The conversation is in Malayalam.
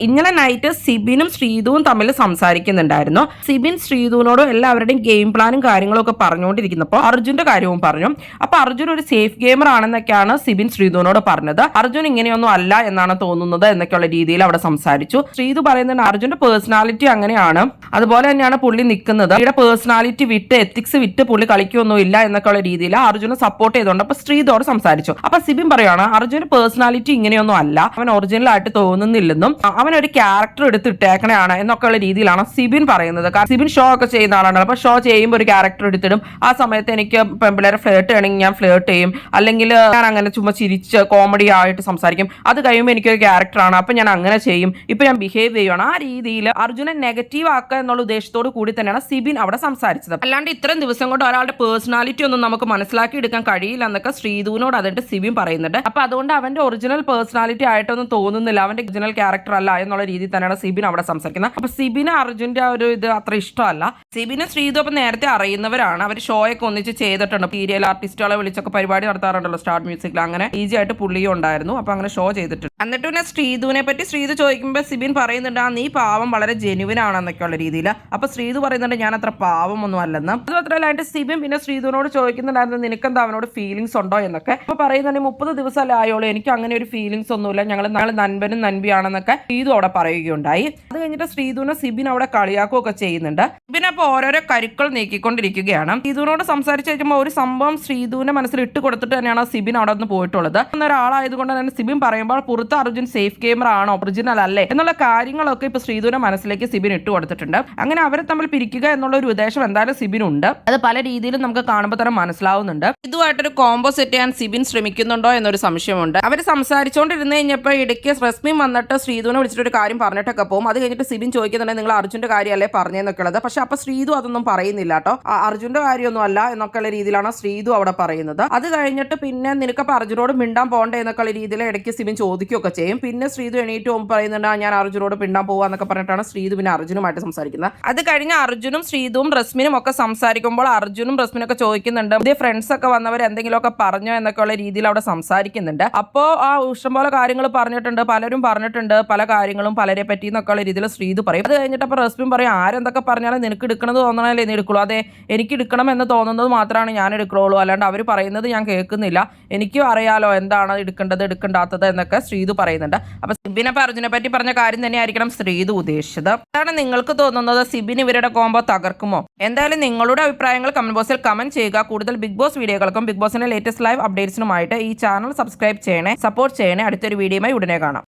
ഇന്നലെ നൈറ്റ് സിബിനും ശ്രീതുവും തമ്മിൽ സംസാരിക്കുന്നുണ്ടായിരുന്നു. സിബിൻ ശ്രീതുവിനോടും എല്ലാവരുടെയും ഗെയിം പ്ലാനും കാര്യങ്ങളും ഒക്കെ പറഞ്ഞുകൊണ്ടിരിക്കുന്നപ്പോൾ അർജുന്റെ കാര്യവും പറഞ്ഞു. അപ്പൊ അർജുൻ ഒരു സേഫ് ഗെയിമർ ആണെന്നൊക്കെയാണ് സിബിൻ ശ്രീതുവിനോട് പറഞ്ഞത്. അർജുൻ ഇങ്ങനെയൊന്നും അല്ല എന്നാണ് തോന്നുന്നത് എന്നൊക്കെയുള്ള രീതിയിൽ അവിടെ സംസാരിച്ചു. ശ്രീതു പറയുന്നുണ്ട് അർജുന്റെ പേഴ്സണാലിറ്റി അങ്ങനെയാണ്, അതുപോലെ തന്നെയാണ് പുള്ളി നിൽക്കുന്നത്. ഇവിടെ പേഴ്സണാലിറ്റി വിട്ട് എത്തിക്സ് വിട്ട് പുള്ളി കളിക്കൊന്നും ഇല്ല എന്നൊക്കെയുള്ള രീതിയിൽ അർജുനെ സപ്പോർട്ട് ചെയ്തുകൊണ്ട് അപ്പൊ ശ്രീതുവോട് സംസാരിച്ചു. അപ്പൊ സിബിൻ പറയുകയാണ് അർജുന്റെ പേഴ്സണാലിറ്റി ഇങ്ങനെയൊന്നും അല്ല, അവൻ ഒറിജിനൽ ആയിട്ട് തോന്നുന്നില്ലെന്നും ഒരു ക്യാരക്ടർ എടുത്തിട്ടേക്കണയാണ് എന്നൊക്കെയുള്ള രീതിയിലാണ് സിബിൻ പറയുന്നത്. കാരണം സിബിൻ ഷോ ഒക്കെ ചെയ്യുന്ന ആളാണ്. അപ്പൊ ഷോ ചെയ്യുമ്പോൾ ഒരു ക്യാരക്ടർ എടുത്തിടും. ആ സമയത്ത് എനിക്ക് പെൺപിള്ളേരെ ഫ്ലേർട്ട് ചെയ്യണമെങ്കിൽ ഞാൻ ഫ്ലേർട്ട് ചെയ്യും, അല്ലെങ്കിൽ ഞാൻ അങ്ങനെ ചുമ്മാ ചിരിച്ച് കോമഡി ആയിട്ട് സംസാരിക്കും. അത് കഴിയുമ്പോൾ എനിക്കൊരു ക്യാരക്ടറാണ്, അപ്പൊ ഞാൻ അങ്ങനെ ചെയ്യും, ഇപ്പൊ ഞാൻ ബിഹേവ് ചെയ്യുവാണ്. ആ രീതിയിൽ അർജുനെ നെഗറ്റീവ് ആക്കുക എന്നുള്ള ഉദ്ദേശത്തോട് കൂടി തന്നെയാണ് സിബിൻ അവിടെ സംസാരിച്ചത്. അല്ലാണ്ട് ഇത്രയും ദിവസം കൊണ്ട് ഒരാളുടെ പേഴ്സണാലിറ്റി ഒന്നും നമുക്ക് മനസ്സിലാക്കി എടുക്കാൻ കഴിയില്ല എന്നൊക്കെ ശ്രീധുവിനോട് അതിന്റെ സിബിൻ പറയുന്നുണ്ട്. അപ്പൊ അതുകൊണ്ട് അവന്റെ ഒറിജിനൽ പേഴ്സണാലിറ്റി ആയിട്ടൊന്നും തോന്നുന്നില്ല, അവന്റെ ഒറിജിനൽ ക്യാരക്ടർ അല്ല എന്നുള്ള രീതിയിൽ തന്നെയാണ് സിബിൻ അവിടെ സംസാരിക്കുന്നത്. അപ്പൊ സിബിന് അർജുന്റെ ഒരു ഇത് അത്ര ഇഷ്ടമല്ല. സിബിന് ശ്രീതു അപ്പം നേരത്തെ അറിയുന്നവരാണ്. അവർ ഷോയൊക്കെ ഒന്നിച്ച് ചെയ്തിട്ടുണ്ട്. സീരിയൽ ആർട്ടിസ്റ്റുകളെ വിളിച്ചൊക്കെ പരിപാടി നടത്താറുണ്ടല്ലോ സ്റ്റാർ മ്യൂസിക്കിൽ. അങ്ങനെ ഈസി ആയിട്ട് പുള്ളിയും ഉണ്ടായിരുന്നു. അപ്പൊ അങ്ങനെ ഷോ ചെയ്തിട്ടുണ്ട്. എന്നിട്ട് പിന്നെ ശ്രീതുവിനെ പറ്റി ശ്രീതു ചോദിക്കുമ്പോൾ സിബിൻ പറയുന്നുണ്ട് നീ പാവം വളരെ ജെനുവിൻ ആണെന്നൊക്കെയുള്ള രീതിയിൽ. അപ്പൊ ശ്രീതു പറയുന്നുണ്ട് ഞാൻ അത്ര പാവമൊന്നും അല്ലെന്ന്. അത് മാത്രമല്ല സിബിൻ പിന്നെ ശ്രീതുവിനോട് ചോദിക്കുന്നുണ്ടായിരുന്നു നിനക്കെന്താ അവനോട് ഫീലിങ്സ് ഉണ്ടോ എന്നൊക്കെ. അപ്പൊ പറയുന്നുണ്ട് 30 ദിവസമല്ലേ ആയോളൂ, എനിക്ക് അങ്ങനെ ഒരു ഫീലിങ്സ് ഒന്നുമില്ല, ഞങ്ങൾ നൻപനും നൻപിയാണെന്നൊക്കെ ശ്രീതു അവിടെ പറയുകയുണ്ടായി. അത് കഴിഞ്ഞിട്ട് ശ്രീതുവിനെ സിബിൻ അവിടെ കളിയാക്കുകയൊക്കെ ചെയ്യുന്നുണ്ട്. സിബിൻ അപ്പോൾ ഓരോരോ കരുക്കൾ നീക്കിക്കൊണ്ടിരിക്കുകയാണ്. ശ്രീതുവിനോട് സംസാരിച്ച് കഴിയുമ്പോൾ ഒരു സംഭവം ശ്രീതുവിന്റെ മനസ്സിൽ ഇട്ട് കൊടുത്തിട്ട് തന്നെയാണ് സിബിൻ അവിടെ നിന്ന് പോയിട്ടുള്ളത്. ഒരാളായതുകൊണ്ട് തന്നെ സിബിൻ പറയുമ്പോൾ പുറത്ത് അർജുൻ സേഫ് ഗെയിമർ ആണോ ഒറിജിനൽ അല്ലേ എന്നുള്ള കാര്യങ്ങളൊക്കെ ഇപ്പൊ ശ്രീതുവിന്റെ മനസ്സിലേക്ക് സിബിൻ ഇട്ട് കൊടുത്തിട്ടുണ്ട്. അങ്ങനെ അവരെ തമ്മിൽ പിരിക്കുക എന്നുള്ള ഒരു ഉദ്ദേശം എന്തായാലും സിബിനുണ്ട്. അത് പല രീതിയിലും നമുക്ക് കാണുമ്പോൾ തന്നെ മനസ്സിലാവുന്നുണ്ട്. ഇതുമായിട്ടൊരു കോംബോ സെറ്റ് ചെയ്യാൻ സിബിൻ ശ്രമിക്കുന്നുണ്ടോ എന്നൊരു സംശയമുണ്ട്. അവർ സംസാരിച്ചുകൊണ്ടിരുന്ന് കഴിഞ്ഞപ്പോൾ ഇടയ്ക്ക് റസ്മിൻ വന്നിട്ട് ശ്രീതുവിനെ വിളിച്ചിട്ട് ഒരു കാര്യം പറഞ്ഞിട്ടൊക്കെ പോകും. അത് കഴിഞ്ഞിട്ട് സിബിൻ ചോദിക്കുന്നുണ്ടെങ്കിൽ നിങ്ങൾ അർജുന്റെ കാര്യമല്ലേ പറഞ്ഞെന്നൊക്കെ ഉള്ളത്. പക്ഷെ അപ്പൊ ശ്രീതു അതൊന്നും പറയുന്നില്ല കേട്ടോ, അർജുന്റെ കാര്യമൊന്നും അല്ല എന്നൊക്കെയുള്ള രീതിയിലാണ് ശ്രീതു അവിടെ പറയുന്നത്. അത് കഴിഞ്ഞിട്ട് പിന്നെ നിനക്കപ്പോൾ അർജുനോട് മിണ്ടാൻ പോകണ്ടേ എന്നൊക്കെയുള്ള രീതിയിൽ ഇടയ്ക്ക് സിബിൻ ചോദിക്കുകയൊക്കെ ചെയ്യും. പിന്നെ ശ്രീതു എണീറ്റ് പോകുമ്പോൾ പറയുന്നുണ്ട് ഞാൻ അർജുനോട് മിണ്ടാൻ പോവാന്നൊക്കെ പറഞ്ഞിട്ടാണ് ശ്രീതു പിന്നെ അർജുനുമായിട്ട് സംസാരിക്കുന്നത്. അത് കഴിഞ്ഞ് അർജുനും ശ്രീതുവും റസ്മിനും ഒക്കെ സംസാരിക്കുമ്പോൾ അർജുനും റസ്മിനും ഒക്കെ ചോദിക്കുന്നുണ്ട് പുതിയ ഫ്രണ്ട്സ് ഒക്കെ വന്നവർ എന്തെങ്കിലുമൊക്കെ പറഞ്ഞോ എന്നൊക്കെയുള്ള രീതിയിൽ അവിടെ സംസാരിക്കുന്നുണ്ട്. അപ്പോൾ ഇഷ്ടംപോലെ കാര്യങ്ങൾ പറഞ്ഞിട്ടുണ്ട്, പലരും പറഞ്ഞിട്ടുണ്ട് പല കാര്യങ്ങളും പലരെ പറ്റി എന്നൊക്കെയുള്ള രീതിയിൽ ശ്രീതു പറയും. അത് കഴിഞ്ഞിട്ട് അപ്പോൾ റസ്മിൻ പറയും ആരെന്തൊക്കെ പറഞ്ഞാലും നിനക്ക് എടുക്കണമെന്ന് തോന്നണല്ലേ നീ എടുക്കുള്ളൂ, അതെ എനിക്ക് എടുക്കണം എന്ന് തോന്നുന്നത് മാത്രമാണ് ഞാൻ എടുക്കുള്ളൂ, അല്ലാണ്ട് അവർ പറയുന്നത് ഞാൻ കേൾക്കുന്നില്ല, എനിക്കും അറിയാലോ എന്താണ് എടുക്കേണ്ടത് എടുക്കേണ്ടാത്തത് എന്നൊക്കെ ശ്രീതു പറയുന്നുണ്ട്. അപ്പൊ സിബിനെ അർജുനെ പറ്റി പറഞ്ഞ കാര്യം തന്നെ ആയിരിക്കണം ശ്രീതു ഉദ്ദേശിച്ചത്. അതാണ് നിങ്ങൾക്ക് തോന്നുന്നത് സിബിൻ ഇവരുടെ കോംബോ തകർക്കുമോ? എന്തായാലും നിങ്ങളുടെ അഭിപ്രായങ്ങൾ കമന്റ് ബോക്സിൽ കമന്റ് ചെയ്യുക. കൂടുതൽ ബിഗ് ബോസ് വീഡിയോകൾക്കും ബിഗ് ബോസിന്റെ ലേറ്റസ്റ്റ് ലൈവ് അപ്ഡേറ്റ്സിനുമായിട്ട് ഈ ചാനൽ സബ്സ്ക്രൈബ് ചെയ്യണേ, സപ്പോർട്ട് ചെയ്യണേ. അടുത്തൊരു വീഡിയോയുമായി ഉടനെ കാണാം.